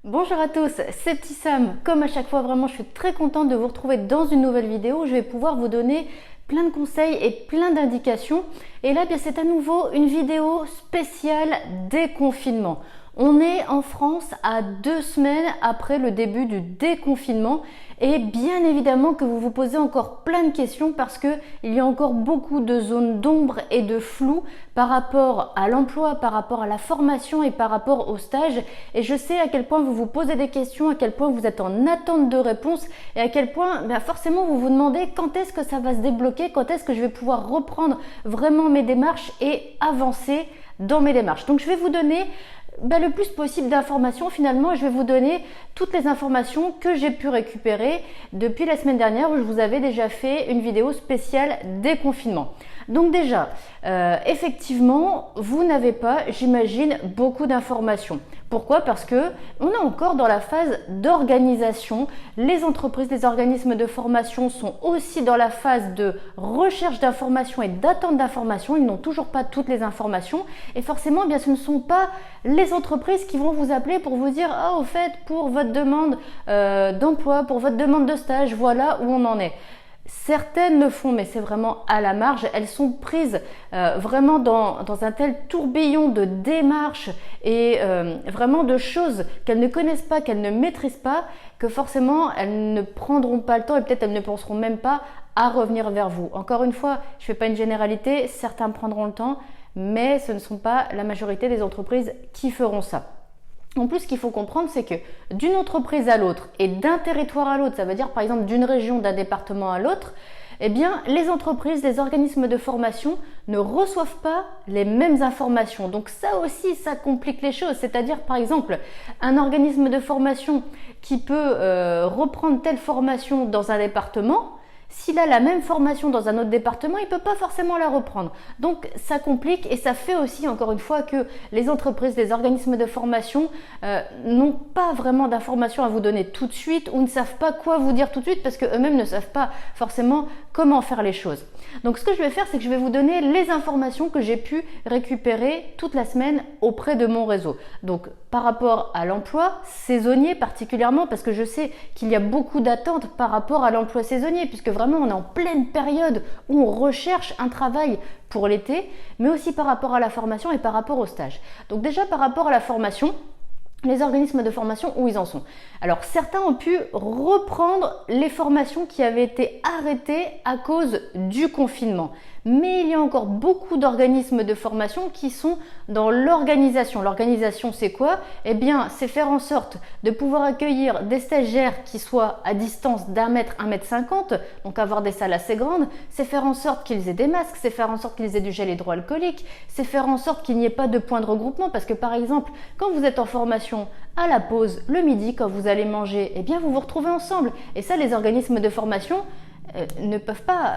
Bonjour à tous, c'est Petit Sam. Comme à chaque fois, vraiment, je suis très contente de vous retrouver dans une nouvelle vidéo où je vais pouvoir vous donner plein de conseils et plein d'indications. Et là, bien, c'est à nouveau une vidéo spéciale déconfinement. On est en France à 2 semaines après le début du déconfinement et bien évidemment que vous vous posez encore plein de questions parce que il y a encore beaucoup de zones d'ombre et de flou par rapport à l'emploi, par rapport à la formation et par rapport au stage. Et je sais à quel point vous vous posez des questions, à quel point vous êtes en attente de réponses et à quel point forcément vous vous demandez quand est-ce que ça va se débloquer, quand est-ce que je vais pouvoir reprendre vraiment mes démarches et avancer dans mes démarches. Donc je vais vous donner le plus possible d'informations. Finalement, je vais vous donner toutes les informations que j'ai pu récupérer depuis la semaine dernière où je vous avais déjà fait une vidéo spéciale déconfinement. Donc déjà, effectivement, vous n'avez pas, j'imagine, beaucoup d'informations. Pourquoi? Parce que on est encore dans la phase d'organisation. Les entreprises, les organismes de formation sont aussi dans la phase de recherche d'informations et d'attente d'informations. Ils n'ont toujours pas toutes les informations. Et forcément, eh bien, ce ne sont pas les entreprises qui vont vous appeler pour vous dire « Ah, au fait, pour votre demande d'emploi, pour votre demande de stage, voilà où on en est ». Certaines le font, mais c'est vraiment à la marge. Elles sont prises vraiment dans un tel tourbillon de démarches et vraiment de choses qu'elles ne connaissent pas, qu'elles ne maîtrisent pas, que forcément elles ne prendront pas le temps et peut-être elles ne penseront même pas à revenir vers vous. Encore une fois, je ne fais pas une généralité, certains prendront le temps, mais ce ne sont pas la majorité des entreprises qui feront ça. En plus, ce qu'il faut comprendre, c'est que d'une entreprise à l'autre et d'un territoire à l'autre, ça veut dire par exemple d'une région, d'un département à l'autre, eh bien, les entreprises, les organismes de formation ne reçoivent pas les mêmes informations. Donc ça aussi, ça complique les choses. C'est-à-dire, par exemple, un organisme de formation qui peut reprendre telle formation dans un département, s'il a la même formation dans un autre département, il ne peut pas forcément la reprendre. Donc ça complique et ça fait aussi encore une fois que les entreprises, les organismes de formation n'ont pas vraiment d'informations à vous donner tout de suite ou ne savent pas quoi vous dire tout de suite parce qu'eux-mêmes ne savent pas forcément comment faire les choses. Donc ce que je vais faire, c'est que je vais vous donner les informations que j'ai pu récupérer toute la semaine auprès de mon réseau. Donc par rapport à l'emploi saisonnier particulièrement, parce que je sais qu'il y a beaucoup d'attentes par rapport à l'emploi saisonnier, puisque vraiment on est en pleine période où on recherche un travail pour l'été, mais aussi par rapport à la formation et par rapport au stage. Donc déjà par rapport à la formation, les organismes de formation, où ils en sont. Alors certains ont pu reprendre les formations qui avaient été arrêtées à cause du confinement. Mais il y a encore beaucoup d'organismes de formation qui sont dans l'organisation. L'organisation, c'est quoi? Eh bien, c'est faire en sorte de pouvoir accueillir des stagiaires qui soient à distance d'1 mètre, 1,50 m, donc avoir des salles assez grandes. C'est faire en sorte qu'ils aient des masques, c'est faire en sorte qu'ils aient du gel hydroalcoolique, c'est faire en sorte qu'il n'y ait pas de point de regroupement. Parce que par exemple, quand vous êtes en formation à la pause, le midi, quand vous allez manger, eh bien, vous vous retrouvez ensemble. Et ça, les organismes de formation ne peuvent pas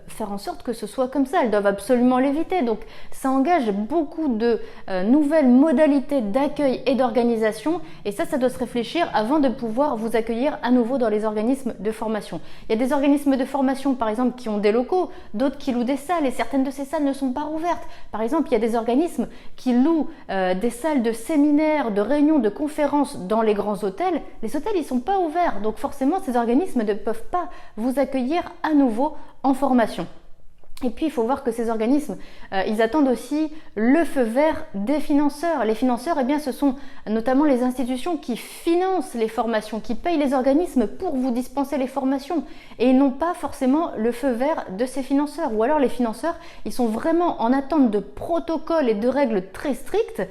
faire en sorte que ce soit comme ça. Elles doivent absolument l'éviter. Donc ça engage beaucoup de nouvelles modalités d'accueil et d'organisation et ça doit se réfléchir avant de pouvoir vous accueillir à nouveau dans les organismes de formation. Il y a des organismes de formation par exemple qui ont des locaux, d'autres qui louent des salles et certaines de ces salles ne sont pas rouvertes. Par exemple, il y a des organismes qui louent des salles de séminaires, de réunions, de conférences dans les grands hôtels. Les hôtels, ils ne sont pas ouverts. Donc forcément, ces organismes ne peuvent pas vous accueillir à nouveau en formation. Et puis, il faut voir que ces organismes, ils attendent aussi le feu vert des financeurs. Les financeurs, eh bien, ce sont notamment les institutions qui financent les formations, qui payent les organismes pour vous dispenser les formations. Et ils n'ont pas forcément le feu vert de ces financeurs. Ou alors, les financeurs, ils sont vraiment en attente de protocoles et de règles très strictes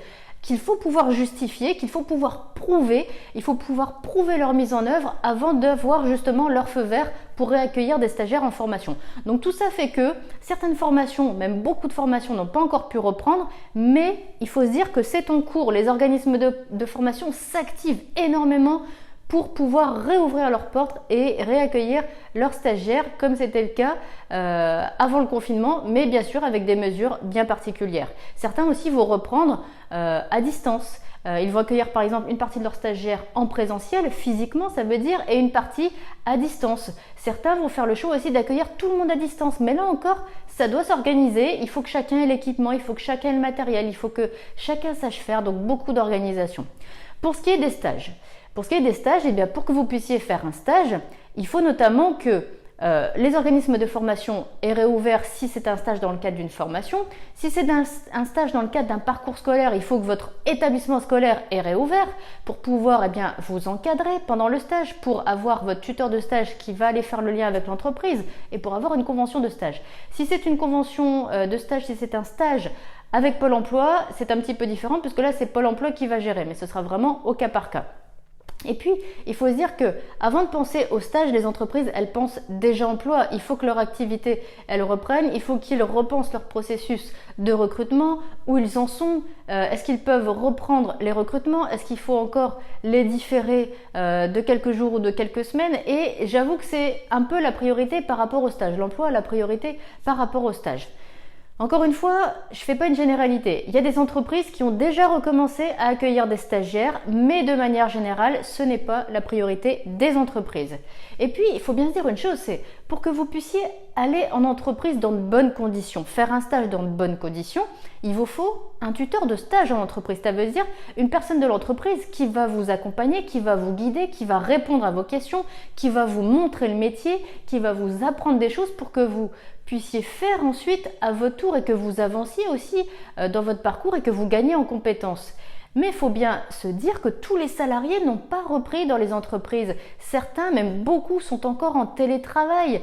qu'il faut pouvoir justifier, qu'il faut pouvoir prouver. Il faut pouvoir prouver leur mise en œuvre avant d'avoir justement leur feu vert pour réaccueillir des stagiaires en formation. Donc tout ça fait que certaines formations, même beaucoup de formations, n'ont pas encore pu reprendre, mais il faut se dire que c'est en cours. Les organismes de formation s'activent énormément pour pouvoir réouvrir leurs portes et réaccueillir leurs stagiaires comme c'était le cas avant le confinement, mais bien sûr avec des mesures bien particulières. Certains aussi vont reprendre à distance. Ils vont accueillir par exemple une partie de leurs stagiaires en présentiel, physiquement ça veut dire, et une partie à distance. Certains vont faire le choix aussi d'accueillir tout le monde à distance, mais là encore, ça doit s'organiser. Il faut que chacun ait l'équipement, il faut que chacun ait le matériel, il faut que chacun sache faire, donc beaucoup d'organisation. Pour ce qui est des stages, eh bien, pour que vous puissiez faire un stage, il faut notamment que les organismes de formation aient réouvert si c'est un stage dans le cadre d'une formation. Si c'est un stage dans le cadre d'un parcours scolaire, il faut que votre établissement scolaire ait réouvert pour pouvoir vous encadrer pendant le stage, pour avoir votre tuteur de stage qui va aller faire le lien avec l'entreprise et pour avoir une convention de stage. Si c'est une convention de stage, si c'est un stage avec Pôle emploi, c'est un petit peu différent puisque là c'est Pôle emploi qui va gérer, mais ce sera vraiment au cas par cas. Et puis, il faut se dire que avant de penser au stage, les entreprises, elles pensent déjà emploi. Il faut que leur activité, elle reprenne. Il faut qu'ils repensent leur processus de recrutement, où ils en sont. Est-ce qu'ils peuvent reprendre les recrutements? Est-ce qu'il faut encore les différer de quelques jours ou de quelques semaines? Et j'avoue que c'est un peu la priorité par rapport au stage. L'emploi a la priorité par rapport au stage. Encore une fois, je ne fais pas une généralité. Il y a des entreprises qui ont déjà recommencé à accueillir des stagiaires, mais de manière générale, ce n'est pas la priorité des entreprises. Et puis, il faut bien se dire une chose, c'est pour que vous puissiez aller en entreprise dans de bonnes conditions, faire un stage dans de bonnes conditions, il vous faut un tuteur de stage en entreprise. Ça veut dire une personne de l'entreprise qui va vous accompagner, qui va vous guider, qui va répondre à vos questions, qui va vous montrer le métier, qui va vous apprendre des choses pour que vous puissiez faire ensuite à votre tour et que vous avanciez aussi dans votre parcours et que vous gagnez en compétences. Mais il faut bien se dire que tous les salariés n'ont pas repris dans les entreprises. Certains, même beaucoup, sont encore en télétravail.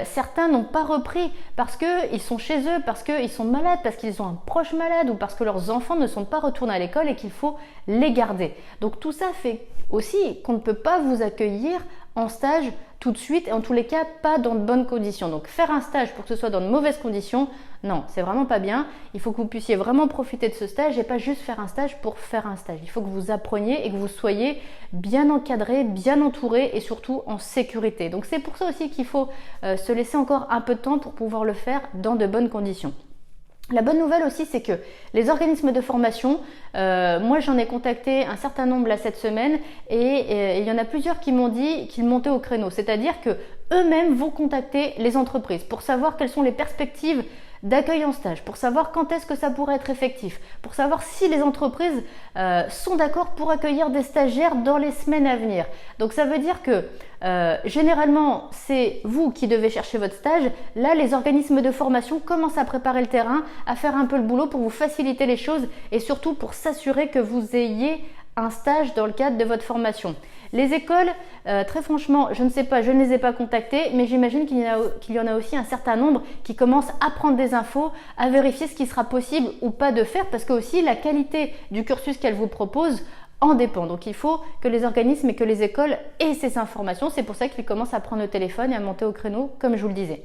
Certains n'ont pas repris parce qu'ils sont chez eux, parce qu'ils sont malades, parce qu'ils ont un proche malade ou parce que leurs enfants ne sont pas retournés à l'école et qu'il faut les garder. Donc tout ça fait aussi qu'on ne peut pas vous accueillir en stage tout de suite et en tous les cas pas dans de bonnes conditions. Donc faire un stage pour que ce soit dans de mauvaises conditions, non, c'est vraiment pas bien. Il faut que vous puissiez vraiment profiter de ce stage et pas juste faire un stage pour faire un stage. Il faut que vous appreniez et que vous soyez bien encadré, bien entouré et surtout en sécurité. Donc c'est pour ça aussi qu'il faut se laisser encore un peu de temps pour pouvoir le faire dans de bonnes conditions. La bonne nouvelle aussi, c'est que les organismes de formation, moi j'en ai contacté un certain nombre là cette semaine et il y en a plusieurs qui m'ont dit qu'ils montaient au créneau. C'est-à-dire que eux-mêmes vont contacter les entreprises pour savoir quelles sont les perspectives d'accueil en stage, pour savoir quand est-ce que ça pourrait être effectif, pour savoir si les entreprises sont d'accord pour accueillir des stagiaires dans les semaines à venir. Donc ça veut dire que généralement c'est vous qui devez chercher votre stage. Là les organismes de formation commencent à préparer le terrain, à faire un peu le boulot pour vous faciliter les choses et surtout pour s'assurer que vous ayez un stage dans le cadre de votre formation. Les écoles, très franchement, je ne sais pas, je ne les ai pas contactées, mais j'imagine qu'il y en a aussi un certain nombre qui commencent à prendre des infos, à vérifier ce qui sera possible ou pas de faire, parce que aussi la qualité du cursus qu'elles vous proposent en dépend. Donc il faut que les organismes et que les écoles aient ces informations. C'est pour ça qu'ils commencent à prendre le téléphone et à monter au créneau, comme je vous le disais.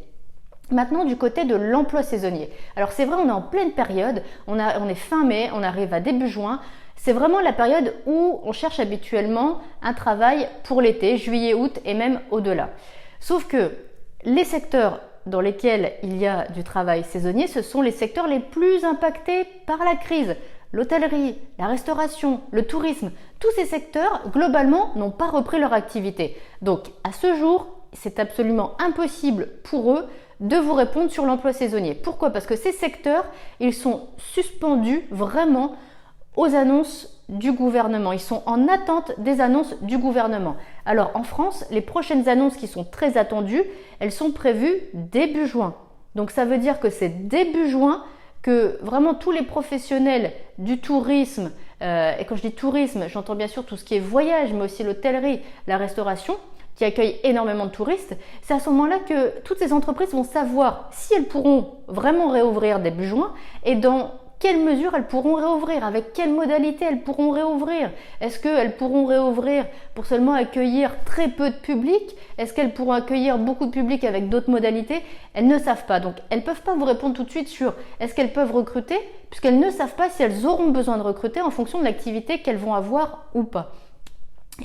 Maintenant, du côté de l'emploi saisonnier. Alors c'est vrai, on est en pleine période, on est fin mai, on arrive à début juin. C'est vraiment la période où on cherche habituellement un travail pour l'été, juillet, août et même au-delà. Sauf que les secteurs dans lesquels il y a du travail saisonnier, ce sont les secteurs les plus impactés par la crise. L'hôtellerie, la restauration, le tourisme, tous ces secteurs, globalement, n'ont pas repris leur activité. Donc, à ce jour, c'est absolument impossible pour eux de vous répondre sur l'emploi saisonnier. Pourquoi? Parce que ces secteurs, ils sont suspendus vraiment aux annonces du gouvernement. Ils sont en attente des annonces du gouvernement. Alors en France, les prochaines annonces qui sont très attendues, elles sont prévues début juin. Donc ça veut dire que c'est début juin que vraiment tous les professionnels du tourisme, et quand je dis tourisme, j'entends bien sûr tout ce qui est voyage, mais aussi l'hôtellerie, la restauration, qui accueillent énormément de touristes, c'est à ce moment-là que toutes ces entreprises vont savoir si elles pourront vraiment réouvrir début juin et dans quelles mesures elles pourront réouvrir, avec quelles modalités elles pourront réouvrir. Est-ce qu'elles pourront réouvrir pour seulement accueillir très peu de public? Est-ce qu'elles pourront accueillir beaucoup de public avec d'autres modalités? Elles ne savent pas. Donc, elles ne peuvent pas vous répondre tout de suite sur est-ce qu'elles peuvent recruter, puisqu'elles ne savent pas si elles auront besoin de recruter en fonction de l'activité qu'elles vont avoir ou pas.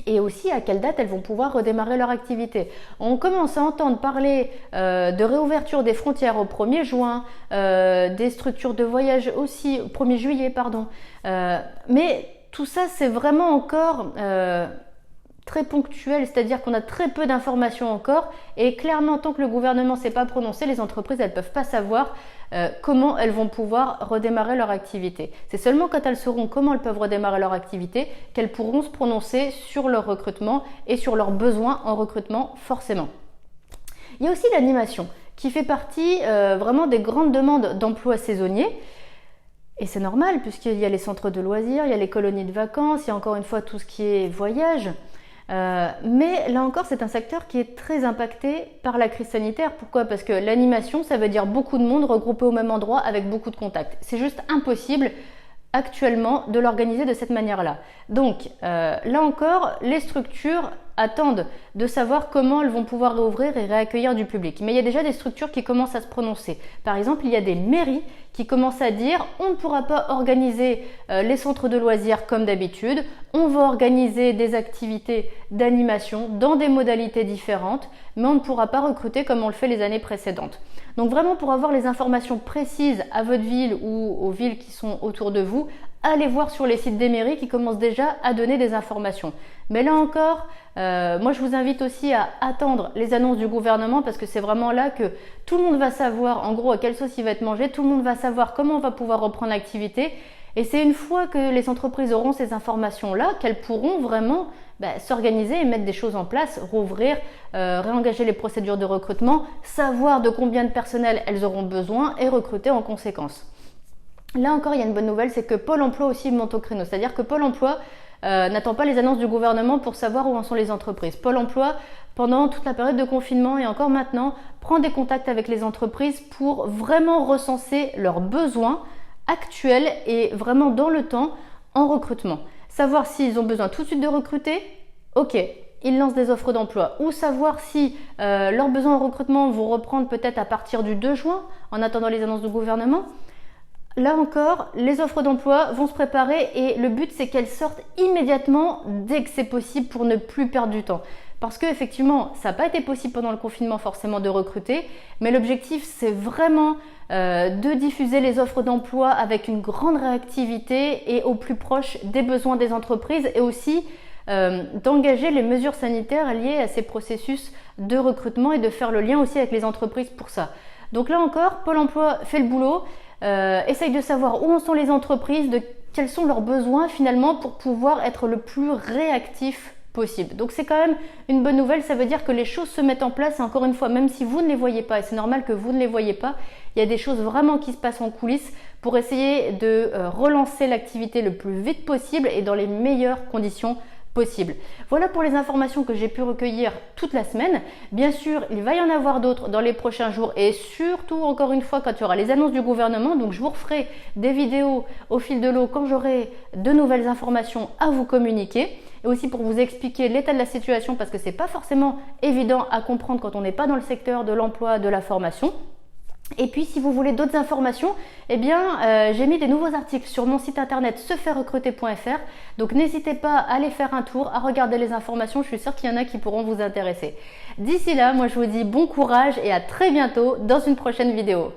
Et aussi à quelle date elles vont pouvoir redémarrer leur activité. On commence à entendre parler de réouverture des frontières au 1er juin, des structures de voyage aussi au 1er juillet, pardon. Mais tout ça, c'est vraiment encore très ponctuel, c'est-à-dire qu'on a très peu d'informations encore et clairement, tant que le gouvernement ne s'est pas prononcé, les entreprises, elles ne peuvent pas savoir comment elles vont pouvoir redémarrer leur activité. C'est seulement quand elles sauront comment elles peuvent redémarrer leur activité qu'elles pourront se prononcer sur leur recrutement et sur leurs besoins en recrutement forcément. Il y a aussi l'animation qui fait partie vraiment des grandes demandes d'emploi saisonniers. Et c'est normal puisqu'il y a les centres de loisirs, il y a les colonies de vacances, il y a encore une fois tout ce qui est voyage. Mais là encore, c'est un secteur qui est très impacté par la crise sanitaire. Pourquoi? Parce que l'animation, ça veut dire beaucoup de monde regroupé au même endroit avec beaucoup de contacts. C'est juste impossible actuellement de l'organiser de cette manière-là. Donc là encore, les structures attendent de savoir comment elles vont pouvoir réouvrir et réaccueillir du public. Mais il y a déjà des structures qui commencent à se prononcer. Par exemple, il y a des mairies qui commencent à dire on ne pourra pas organiser les centres de loisirs comme d'habitude, on va organiser des activités d'animation dans des modalités différentes, mais on ne pourra pas recruter comme on le fait les années précédentes. Donc vraiment, pour avoir les informations précises à votre ville ou aux villes qui sont autour de vous, allez voir sur les sites des mairies qui commencent déjà à donner des informations. Mais là encore, moi je vous invite aussi à attendre les annonces du gouvernement parce que c'est vraiment là que tout le monde va savoir en gros à quelle sauce il va être mangé, tout le monde va savoir comment on va pouvoir reprendre l'activité. Et c'est une fois que les entreprises auront ces informations-là qu'elles pourront vraiment s'organiser et mettre des choses en place, rouvrir, réengager les procédures de recrutement, savoir de combien de personnel elles auront besoin et recruter en conséquence. Là encore, il y a une bonne nouvelle, c'est que Pôle emploi aussi monte au créneau. C'est-à-dire que Pôle emploi n'attend pas les annonces du gouvernement pour savoir où en sont les entreprises. Pôle emploi, pendant toute la période de confinement et encore maintenant, prend des contacts avec les entreprises pour vraiment recenser leurs besoins actuels et vraiment dans le temps en recrutement. Savoir s'ils ont besoin tout de suite de recruter, ok, ils lancent des offres d'emploi. Ou savoir si leurs besoins en recrutement vont reprendre peut-être à partir du 2 juin en attendant les annonces du gouvernement. Là encore, les offres d'emploi vont se préparer et le but c'est qu'elles sortent immédiatement dès que c'est possible pour ne plus perdre du temps. Parce qu'effectivement, ça n'a pas été possible pendant le confinement forcément de recruter, mais l'objectif c'est vraiment de diffuser les offres d'emploi avec une grande réactivité et au plus proche des besoins des entreprises et aussi d'engager les mesures sanitaires liées à ces processus de recrutement et de faire le lien aussi avec les entreprises pour ça. Donc là encore, Pôle emploi fait le boulot. Essaye de savoir où en sont les entreprises, de quels sont leurs besoins finalement pour pouvoir être le plus réactif possible. Donc c'est quand même une bonne nouvelle, ça veut dire que les choses se mettent en place et encore une fois, même si vous ne les voyez pas, et c'est normal que vous ne les voyez pas, il y a des choses vraiment qui se passent en coulisses pour essayer de relancer l'activité le plus vite possible et dans les meilleures conditions possible. Voilà pour les informations que j'ai pu recueillir toute la semaine. Bien sûr, il va y en avoir d'autres dans les prochains jours et surtout, encore une fois, quand il y aura les annonces du gouvernement. Donc, je vous referai des vidéos au fil de l'eau quand j'aurai de nouvelles informations à vous communiquer et aussi pour vous expliquer l'état de la situation parce que c'est pas forcément évident à comprendre quand on n'est pas dans le secteur de l'emploi, de la formation. Et puis si vous voulez d'autres informations, eh bien j'ai mis des nouveaux articles sur mon site internet sefairrecruter.fr. Donc n'hésitez pas à aller faire un tour, à regarder les informations, je suis sûre qu'il y en a qui pourront vous intéresser. D'ici là, moi je vous dis bon courage et à très bientôt dans une prochaine vidéo.